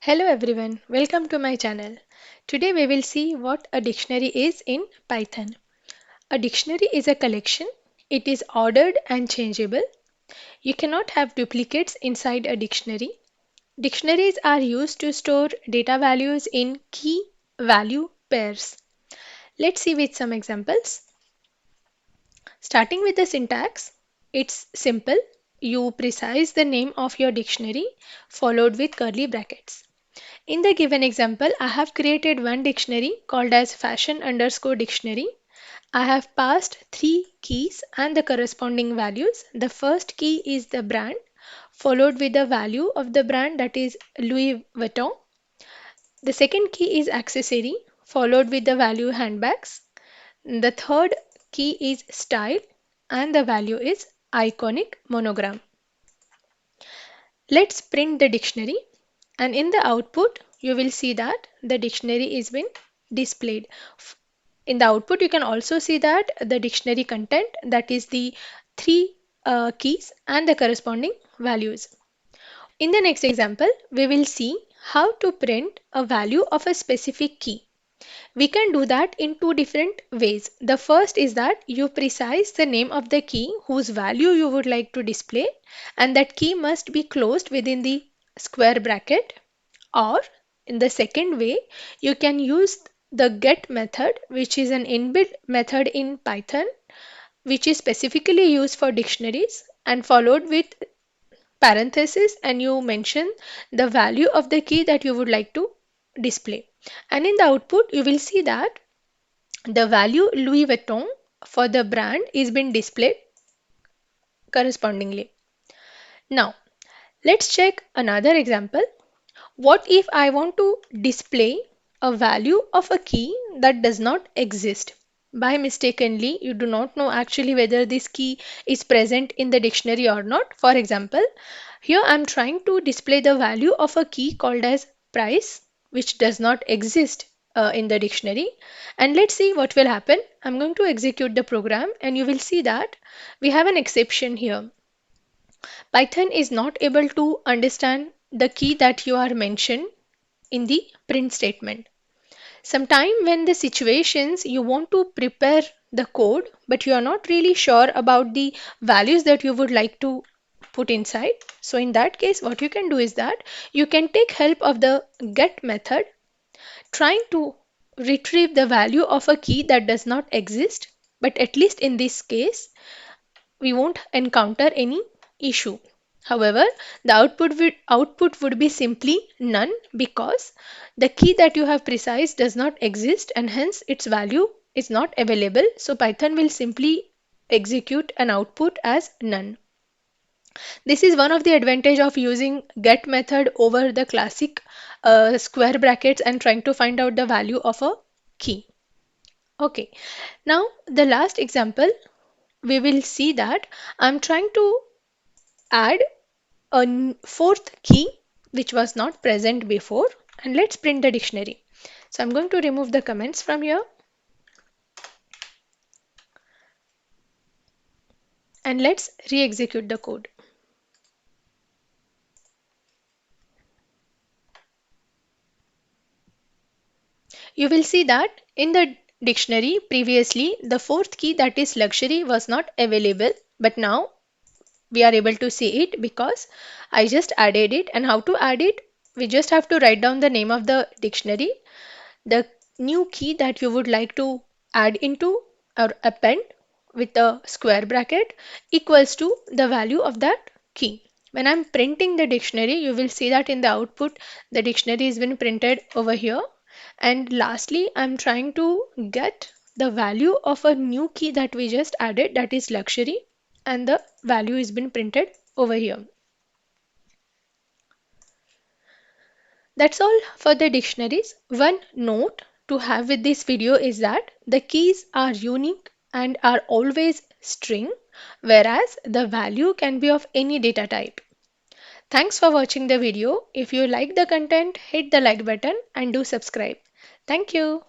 Hello everyone, welcome to my channel. Today we will see what a dictionary is in Python. A dictionary is a collection. It is ordered and changeable. You cannot have duplicates inside a dictionary. Dictionaries are used to store data values in key value pairs. Let's see with some examples. Starting with the syntax, it's simple. You precise the name of your dictionary followed with curly brackets. In the given example, I have created one dictionary called as fashion underscore dictionary. I have passed three keys and the corresponding values. The first key is the brand, followed with the value of the brand, that is Louis Vuitton. The second key is accessory, followed with the value handbags. The third key is style and the value is iconic monogram. Let's print the dictionary, and in the output you will see that the dictionary is been displayed. In the output you can also see that the dictionary content, that is the three keys and the corresponding values. In the next example we will see how to print a value of a specific key. We can do that in two different ways. The first is that you precise the name of the key whose value you would like to display, and that key must be closed within the square bracket. Or in the second way, you can use the get method, which is an inbuilt method in Python, which is specifically used for dictionaries, and followed with parenthesis, and you mention the value of the key that you would like to display. And in the output, you will see that the value Louis Vuitton for the brand is being displayed correspondingly. Now, let's check another example. What if I want to display a value of a key that does not exist? By mistakenly, you do not know actually whether this key is present in the dictionary or not. For example, here I am trying to display the value of a key called as price, which does not exist in the dictionary. And let's see what will happen. I'm going to execute the program and you will see that we have an exception here. Python is not able to understand the key that you are mentioned in the print statement. Sometime when the situations you want to prepare the code but you are not really sure about the values that you would like to put inside. So in that case what you can do is that you can take help of the get method trying to retrieve the value of a key that does not exist, but at least in this case we won't encounter any issue. However, the output would be simply none because the key that you have precised does not exist and hence its value is not available. So Python will simply execute an output as none. This is one of the advantage of using get method over the classic square brackets and trying to find out the value of a key. Okay, now the last example we will see that I'm trying to add a fourth key which was not present before, and let's print the dictionary. So I'm going to remove the comments from here and let's re-execute the code. You will see that in the dictionary previously the fourth key, that is luxury, was not available, but now we are able to see it because I just added it. And how to add it? We just have to write down the name of the dictionary, the new key that you would like to add into or append with a square bracket equals to the value of that key. When I'm printing the dictionary, you will see that in the output the dictionary has been printed over here. And lastly, I'm trying to get the value of a new key that we just added, that is luxury, and the value has been printed over here. That's all for the dictionaries. One note to have with this video is that the keys are unique and are always string, whereas the value can be of any data type. Thanks for watching the video. If you like the content, hit the like button and do subscribe. Thank you.